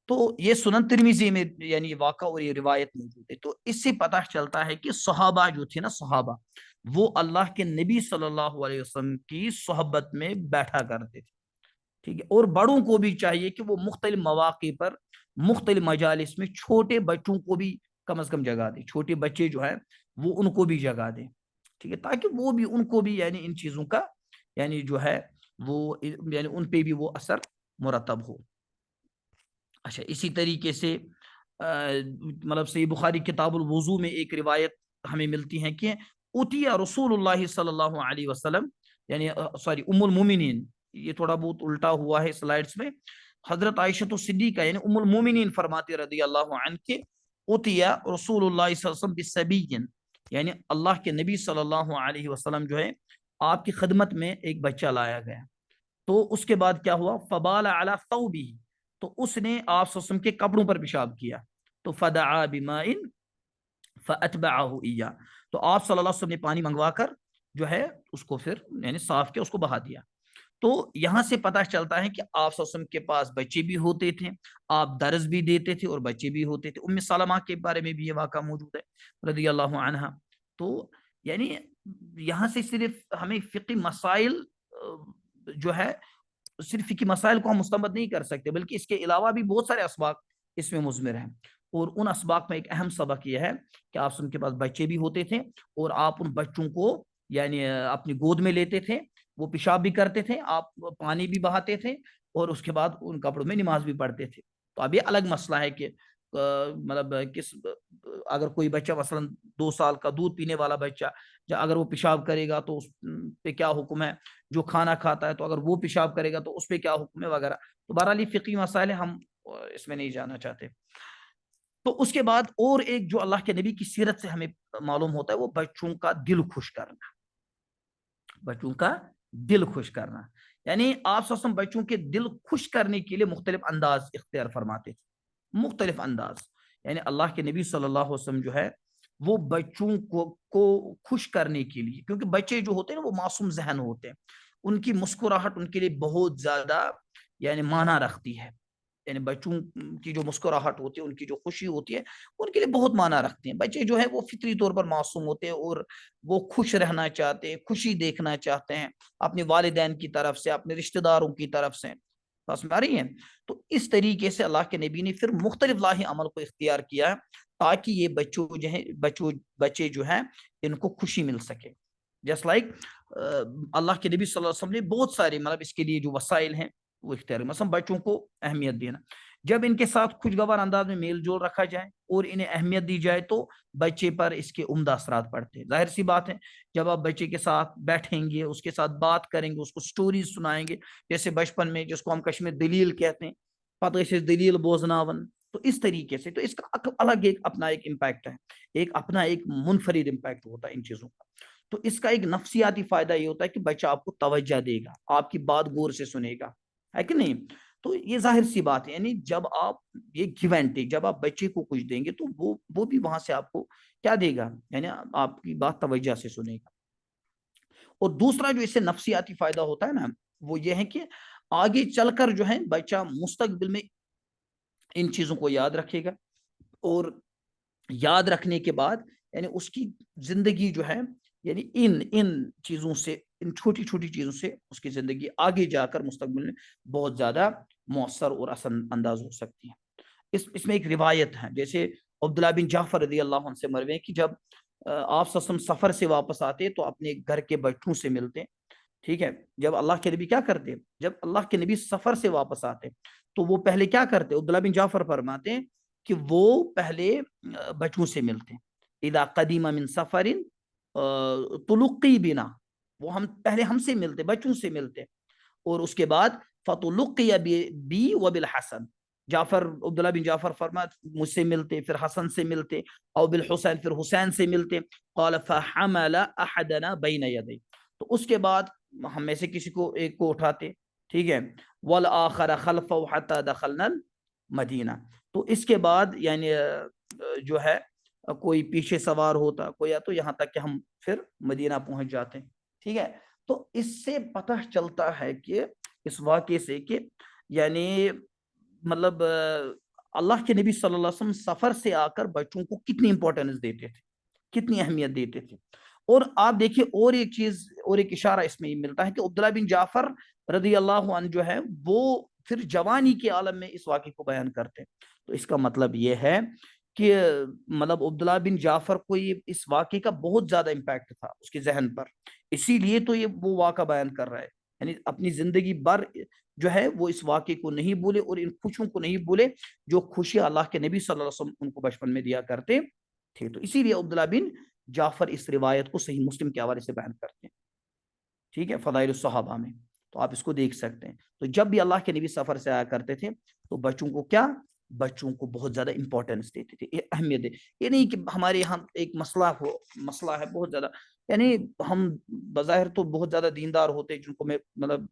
تو یہ سنن ترمذی میں یعنی واقعہ اور یہ روایت موجود ہے. تو اس سے پتہ چلتا ہے کہ صحابہ جو تھے نا، صحابہ وہ اللہ کے نبی صلی اللہ علیہ وسلم کی صحبت میں بیٹھا کرتے تھے. ٹھیک ہے، اور بڑوں کو بھی چاہیے کہ وہ مختلف مواقع پر مختلف مجالس میں چھوٹے بچوں کو بھی کم از کم جگہ دیں. چھوٹے بچے جو ہیں وہ ان کو بھی جگہ دیں. ٹھیک ہے، تاکہ وہ بھی ان کو بھی یعنی ان چیزوں کا یعنی جو ہے وہ یعنی ان پہ بھی وہ اثر مرتب ہو. اچھا، اسی طریقے سے مطلب صحیح بخاری کتاب الوضو میں ایک روایت ہمیں ملتی ہے کہ اتیا رسول اللہ صلی اللہ علیہ وسلم، یعنی سوری ام المومنین، یہ تھوڑا بہت الٹا ہوا ہے سلائڈز میں. حضرت عائشہ صدیقہ یعنی ام المومنین فرماتے رضی اللہ عنہ کہ اتیا رسول اللہ صلی اللہ علیہ وسلم بسبیین، یعنی اللہ کے نبی صلی اللہ علیہ وسلم جو ہے آپ کی خدمت میں ایک بچہ لایا گیا. تو اس کے بعد کیا ہوا؟ فبال علی ثوبہ، تو اس نے آپ صلی اللہ علیہ وسلم کے کپڑوں پر پیشاب کیا. تو فدعا بماء فاتبعه ایاه، تو آپ صلی اللہ علیہ وسلم نے پانی منگوا کر جو ہے اس کو پھر یعنی صاف کیا، اس کو بہا دیا. تو یہاں سے پتہ چلتا ہے کہ آپ صلی اللہ علیہ وسلم کے پاس بچے بھی ہوتے تھے، آپ درس بھی دیتے تھے اور بچے بھی ہوتے تھے. ام سلمہ کے بارے میں بھی یہ واقعہ موجود ہے رضی اللہ عنہا. تو یعنی یہاں سے صرف ہمیں فقی مسائل جو ہے، صرف فقی مسائل کو ہم مستمد نہیں کر سکتے، بلکہ اس کے علاوہ بھی بہت سارے اسباق اس میں مضمر ہیں. اور ان اسباق میں ایک اہم سبق یہ ہے کہ آپ کے پاس بچے بھی ہوتے تھے اور آپ ان بچوں کو یعنی اپنی گود میں لیتے تھے، وہ پیشاب بھی کرتے تھے، آپ پانی بھی بہاتے تھے اور اس کے بعد ان کپڑوں میں نماز بھی پڑھتے تھے. تو اب یہ الگ مسئلہ ہے کہ مطلب کس اگر کوئی بچہ مثلا 2 سال کا دودھ پینے والا بچہ اگر وہ پیشاب کرے گا تو اس پہ کیا حکم ہے، جو کھانا کھاتا ہے تو اگر وہ پیشاب کرے گا تو اس پہ کیا حکم ہے وغیرہ. تو بہرحال فقہی مسائل ہم اس میں نہیں جانا چاہتے. تو اس کے بعد اور ایک جو اللہ کے نبی کی سیرت سے ہمیں معلوم ہوتا ہے وہ بچوں کا دل خوش کرنا. بچوں کا دل خوش کرنا یعنی آپ صلی اللہ علیہ وسلم بچوں کے دل خوش کرنے کے لیے مختلف انداز اختیار فرماتے تھے. مختلف انداز، یعنی اللہ کے نبی صلی اللہ علیہ وسلم جو ہے وہ بچوں کو خوش کرنے کے لیے، کیونکہ بچے جو ہوتے ہیں وہ معصوم ذہن ہوتے ہیں، ان کی مسکراہٹ ان کے لیے بہت زیادہ یعنی معنی رکھتی ہے. یعنی بچوں کی جو مسکراہٹ ہوتی ہے، ان کی جو خوشی ہوتی ہے، ان کے لیے بہت معنی رکھتے ہیں. بچے جو ہے وہ فطری طور پر معصوم ہوتے ہیں اور وہ خوش رہنا چاہتے ہیں، خوشی دیکھنا چاہتے ہیں اپنے والدین کی طرف سے، اپنے رشتہ داروں کی طرف سے. پاس میں آ رہی ہے. تو اس طریقے سے اللہ کے نبی نے پھر مختلف لاہی عمل کو اختیار کیا تاکہ یہ بچے جو ہیں ان کو خوشی مل سکے. جسٹ لائک اللہ کے نبی صلی اللہ علیہ وسلم نے بہت سارے مطلب اس کے لیے جو وسائل ہیں وہ اختیار، مثلا بچوں کو اہمیت دینا. جب ان کے ساتھ خوشگوار انداز میں میل جول رکھا جائے اور انہیں اہمیت دی جائے تو بچے پر اس کے عمدہ اثرات پڑتے ہیں. ظاہر سی بات ہے، جب آپ بچے کے ساتھ بیٹھیں گے، اس کے ساتھ بات کریں گے، اس کو سٹوریز سنائیں گے، جیسے بچپن میں جس کو ہم کشمیر دلیل کہتے ہیں، پتہ سے دلیل بوزناون، تو اس طریقے سے تو اس کا الگ ایک اپنا ایک امپیکٹ ہے، ایک اپنا ایک منفرد امپیکٹ ہوتا ہے ان چیزوں کا. تو اس کا ایک نفسیاتی فائدہ یہ ہوتا ہے کہ بچہ آپ کو توجہ دے گا، آپ کی بات غور سے سنے گا، ہے کہ نہیں. تو یہ ظاہر سی بات ہے، یعنی جب آپ یہ گیو اینڈ ٹیک، جب آپ بچے کو کچھ دیں گے تو وہ بھی وہاں سے آپ کو کیا دے گا، یعنی آپ کی بات توجہ سے سنے گا. اور دوسرا جو اس سے نفسیاتی فائدہ ہوتا ہے نا، وہ یہ ہے کہ آگے چل کر جو ہے بچہ مستقبل میں ان چیزوں کو یاد رکھے گا اور یاد رکھنے کے بعد یعنی اس کی زندگی جو ہے یعنی ان چیزوں سے، ان چھوٹی چھوٹی چیزوں سے اس کی زندگی آگے جا کر مستقبل میں بہت زیادہ مؤثر اور اثر انداز ہو سکتی ہے. اس میں ایک روایت ہے، جیسے عبداللہ بن جعفر رضی اللہ عنہ سے مروی ہے کہ جب آپ صلی اللہ علیہ وسلم سفر سے واپس آتے تو اپنے گھر کے بچوں سے ملتے. ٹھیک ہے. جب اللہ کے نبی کیا کرتے, جب اللہ کے نبی سفر سے واپس آتے تو وہ پہلے کیا کرتے, عبداللہ بن جعفر فرماتے ہیں کہ وہ پہلے بچوں سے ملتے. اذا قدیم من سفر تلقی بنا, وہ پہلے ہم سے ملتے, بچوں سے ملتے, اور اس کے بعد فتلقی بی وبالحسن, جعفر عبداللہ بن جعفر فرماتے مجھ سے ملتے, پھر حسن سے ملتے, او بالحسین, پھر حسین سے ملتے. قال فحمل احدنا بین یدی, تو اس کے بعد ہم میں سے کسی کو ایک کو اٹھاتے. ٹھیک ہے. والآخر خلفه حتى دخلنا المدینہ, تو اس کے بعد یعنی جو ہے کوئی پیچھے سوار ہوتا, کوئی تو یہاں تک کہ ہم پھر مدینہ پہنچ جاتے. ٹھیک ہے. تو اس سے پتہ چلتا ہے کہ اس واقعے سے کہ یعنی مطلب اللہ کے نبی صلی اللہ علیہ وسلم سفر سے آ کر بچوں کو کتنی امپورٹنس دیتے تھے, کتنی اہمیت دیتے تھے. اور آپ دیکھیے اور ایک چیز اور ایک اشارہ اس میں ملتا ہے کہ عبداللہ بن جعفر رضی اللہ عنہ جو ہے وہ پھر جوانی کے عالم میں اس واقعے کو بیان کرتے. تو اس کا مطلب یہ ہے کہ مطلب عبداللہ بن جعفر کو یہ اس واقعے کا بہت زیادہ امپیکٹ تھا اس کے ذہن پر, اسی لیے تو یہ وہ واقعہ بیان کر رہا ہے. یعنی اپنی زندگی بھر جو ہے وہ اس واقعے کو نہیں بھولے اور ان خوشیوں کو نہیں بھولے جو خوشیاں اللہ کے نبی صلی اللہ علیہ وسلم ان کو بچپن میں دیا کرتے تھے. تو اسی لیے عبداللہ بن جعفر اس روایت کو صحیح مسلم کے حوالے سے بیان کرتے ہیں. ٹھیک ہے. فضائل الصحابہ میں تو آپ اس کو دیکھ سکتے ہیں. تو جب بھی اللہ کے نبی سفر سے آیا کرتے تھے تو بچوں کو کیا, بچوں کو بہت زیادہ امپورٹنس دیتے تھے, اہمیت دے. یہ نہیں کہ ہمارے یہاں ایک مسئلہ ہے بہت زیادہ, یعنی ہم بظاہر تو بہت زیادہ دیندار ہوتے جن کو میں مطلب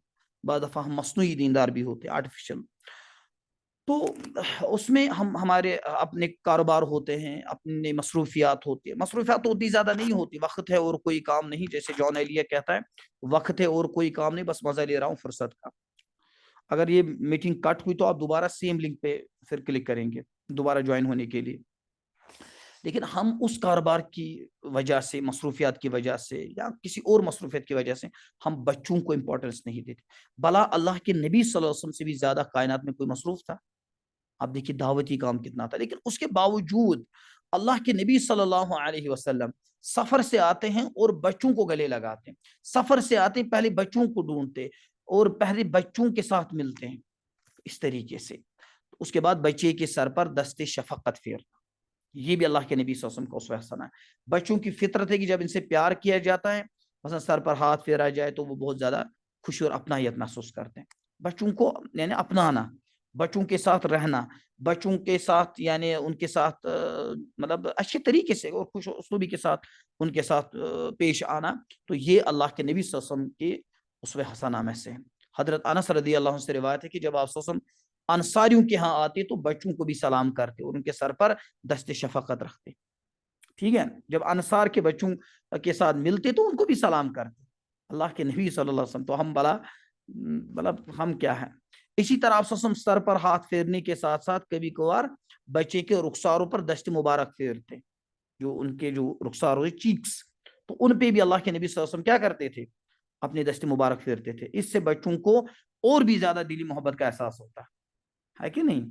بعض دفعہ ہم مصنوعی دیندار بھی ہوتے, آرٹیفیشل. تو اس میں ہمارے اپنے کاروبار ہوتے ہیں, اپنے مصروفیات ہوتی ہے. مصروفیات تو اتنی زیادہ نہیں ہوتی, وقت ہے اور کوئی کام نہیں, جیسے جان ایلیا کہتا ہے وقت ہے اور کوئی کام نہیں, بس مزہ لے رہا ہوں فرصت کا. اگر یہ میٹنگ کٹ ہوئی تو آپ دوبارہ سیم لنک پہ پھر کلک کریں گے دوبارہ جوائن ہونے کے لیے. لیکن ہم اس کاروبار کی وجہ سے, مصروفیات کی وجہ سے یا کسی اور مصروفیت کی وجہ سے ہم بچوں کو امپورٹنس نہیں دیتے. بلا اللہ کے نبی صلی اللہ علیہ وسلم سے بھی زیادہ کائنات میں کوئی مصروف تھا؟ آپ دیکھیے دعوتی کام کتنا تھا, لیکن اس کے باوجود اللہ کے نبی صلی اللہ علیہ وسلم سفر سے آتے ہیں اور بچوں کو گلے لگاتے ہیں. سفر سے آتے ہیں پہلے بچوں کو ڈھونڈتے اور پہلے بچوں کے ساتھ ملتے ہیں اس طریقے سے. اس کے بعد بچے کے سر پر دست شفقت پھیرنا, یہ بھی اللہ کے نبی صلی اللہ علیہ وسلم کا اسوہ حسنہ ہے. بچوں کی فطرت ہے کہ جب ان سے پیار کیا جاتا ہے, مثلا سر پر ہاتھ پھیرا جائے تو وہ بہت زیادہ خوشی اور اپنائیت محسوس کرتے ہیں. بچوں کو یعنی اپنانا, بچوں کے ساتھ رہنا, بچوں کے ساتھ یعنی ان کے ساتھ مطلب اچھے طریقے سے اور خوش اسلوبی کے ساتھ ان کے ساتھ پیش آنا, تو یہ اللہ کے نبی صلی اللہ علیہ وسلم کے اسوہ حسنہ میں سے. حضرت انس رضی اللہ عنہ سے روایت ہے کہ جب آپ صلی اللہ علیہ وسلم انصاریوں کے ہاں آتے تو بچوں کو بھی سلام کرتے اور ان کے سر پر دست شفقت رکھتے. ٹھیک ہے. جب انصار کے بچوں کے ساتھ ملتے تو ان کو بھی سلام کرتے. اللہ کے نبی صلی اللہ علیہ وسلم, تو ہم بلا مطلب ہم کیا ہیں. اسی طرح آپ وسلم سر پر ہاتھ پھیرنے کے ساتھ ساتھ کبھی کبھار بچے کے رخساروں پر دست مبارک پھیرتے, جو ان کے جو رخسار ہوتے چیکس, تو ان پہ بھی اللہ کے نبی صلی اللہ علیہ وسلم کیا کرتے تھے, اپنے دست مبارک پھیرتے تھے. اس سے بچوں کو اور بھی زیادہ دلی محبت کا احساس ہوتا ہے کہ نہیں.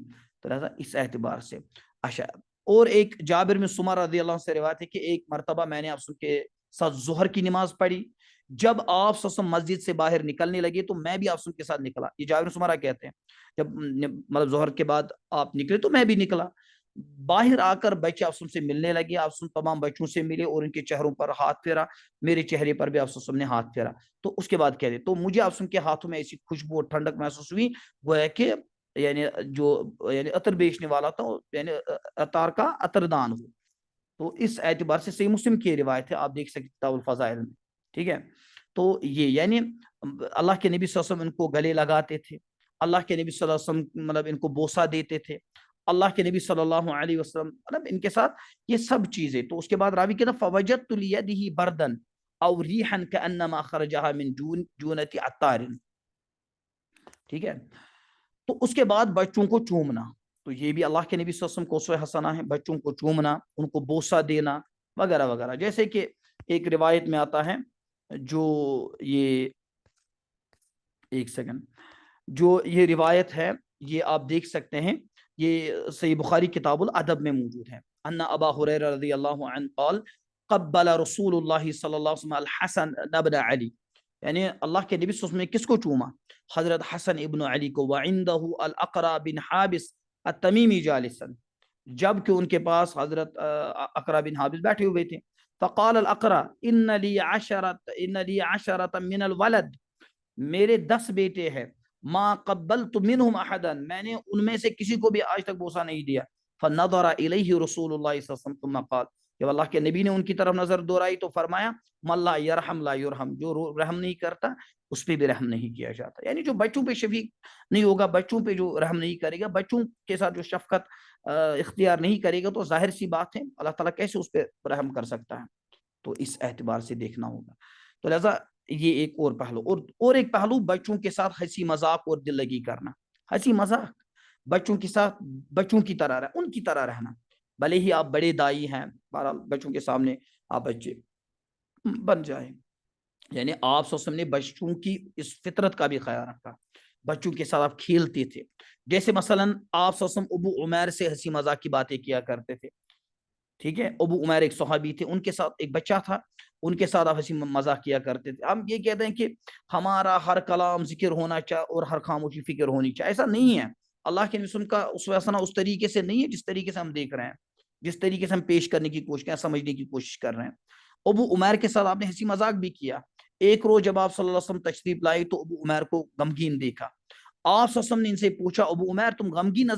تو لہٰذا اس اعتبار سے اچھا. اور ایک جابر بن سمرہ رضی اللہ عنہ سے روایت ہے کہ ایک مرتبہ میں نے آپ کے ساتھ ظہر کی نماز پڑھی. جب آپ مسجد سے باہر نکلنے لگے تو میں بھی آپ کے ساتھ نکلا. یہ جابر بن سمرہ کہتے ہیں جب مطلب ظہر کے بعد آپ نکلے تو میں بھی نکلا. باہر آ کر بچے آپ سے ملنے لگے, آپ تمام بچوں سے ملے اور ان کے چہروں پر ہاتھ پھیرا, میرے چہرے پر بھی آپ نے ہاتھ پھیرا. تو اس کے بعد کہتے تو مجھے آپ کے ہاتھوں میں ایسی خوشبو اور ٹھنڈک محسوس ہوئی گویا کہ یعنی جو یعنی عطر بیچنے والا تھا یعنی عطار کا عطر دان ہو. تو اس اعتبار سے صحیح مسلم کی روایت ہے, آپ دیکھ سکتے کتاب الفضائل میں. ٹھیک ہے. تو یہ یعنی اللہ کے نبی صلی اللہ علیہ وسلم ان کو گلے لگاتے تھے, اللہ کے نبی صلی اللہ علیہ وسلم مطلب ان کو بوسہ دیتے تھے, اللہ کے نبی صلی اللہ علیہ وسلم مطلب ان کے ساتھ یہ سب چیزیں. تو اس کے بعد راوی کہتا فوجدت لیدہ بردن او ریحا کانما خرجها من جونۃ عطار. ٹھیک ہے. تو اس کے بعد بچوں کو چومنا, تو یہ بھی اللہ کے نبی صلی اللہ علیہ وسلم کو اسوہ حسنہ ہے, بچوں کو چومنا, ان کو بوسہ دینا وغیرہ وغیرہ. جیسے کہ ایک روایت میں آتا ہے جو یہ ایک سیکنڈ جو یہ روایت ہے یہ آپ دیکھ سکتے ہیں, یہ صحیح بخاری کتاب الادب میں موجود ہے. ان ابا ہریرہ رضی اللہ عنہ قال قبل رسول اللہ صلی اللہ علیہ وسلم الحسن ابن علی، یعنی اللہ کے نبی صلی اللہ علیہ وسلم نے کس کو چوما؟ حضرت حسن ابن علی کو. وعندہ الاقرع بن حابس التمیمی جالسا، جب کہ ان کے پاس حضرت اقرع بن حابس بیٹھے ہوئے تھے. فقال الاقرع ان لی عشرۃ من الولد، میرے 10 بیٹے ہیں. ما قبلت منہم احدا، میں نے ان میں سے کسی کو بھی آج تک بوسہ نہیں دیا. فنظر الیہ رسول اللہ صلی اللہ علیہ وسلم ثم قال، جب اللہ کے نبی نے ان کی طرف نظر دورائی تو فرمایا من لا یرحم لا یرحم، جو رحم نہیں کرتا اس پہ بھی رحم نہیں کیا جاتا. یعنی جو بچوں پہ شفیق نہیں ہوگا، بچوں پہ جو رحم نہیں کرے گا، بچوں کے ساتھ جو شفقت اختیار نہیں کرے گا، تو ظاہر سی بات ہے اللہ تعالیٰ کیسے اس پہ رحم کر سکتا ہے. تو اس اعتبار سے دیکھنا ہوگا. تو لہذا یہ ایک اور پہلو، اور ایک پہلو بچوں کے ساتھ ہنسی مذاق اور دل لگی کرنا. ہنسی مذاق بچوں کے ساتھ، بچوں کی طرح ان کی طرح رہنا. بھلے ہی آپ بڑے دائی ہیں، بہرحال بچوں کے سامنے آپ بچے بن جائیں. یعنی آپ صلی اللہ علیہ وسلم نے بچوں کی اس فطرت کا بھی خیال رکھا، بچوں کے ساتھ آپ کھیلتے تھے. جیسے مثلا آپ صلی اللہ علیہ وسلم ابو عمیر سے ہنسی مذاق کی باتیں کیا کرتے تھے. ٹھیک ہے، ابو عمیر ایک صحابی تھے، ان کے ساتھ ایک بچہ تھا، ان کے ساتھ آپ ہنسی مذاق کیا کرتے تھے. ہم یہ کہتے ہیں کہ ہمارا ہر کلام ذکر ہونا چاہیے اور ہر خاموشی فکر ہونی چاہیے، ایسا نہیں ہے. اللہ کے رسول کا اسوہ حسنہ اس طریقے سے نہیں ہے جس طریقے سے ہم دیکھ رہے ہیں، جس طریقے سے ہم پیش کرنے کی کوشش کر رہے ہیں، سمجھنے کی کوشش کر رہے ہیں. ابو عمیر کے ساتھ آپ نے ہنسی مذاق بھی کیا. ایک روز جب آپ صلی اللہ علیہ وسلم تشریف لائے تو ابو عمیر کو غمگین دیکھا. آپ صلی اللہ علیہ وسلم نے ان سے پوچھا ابو عمیر تم غمگین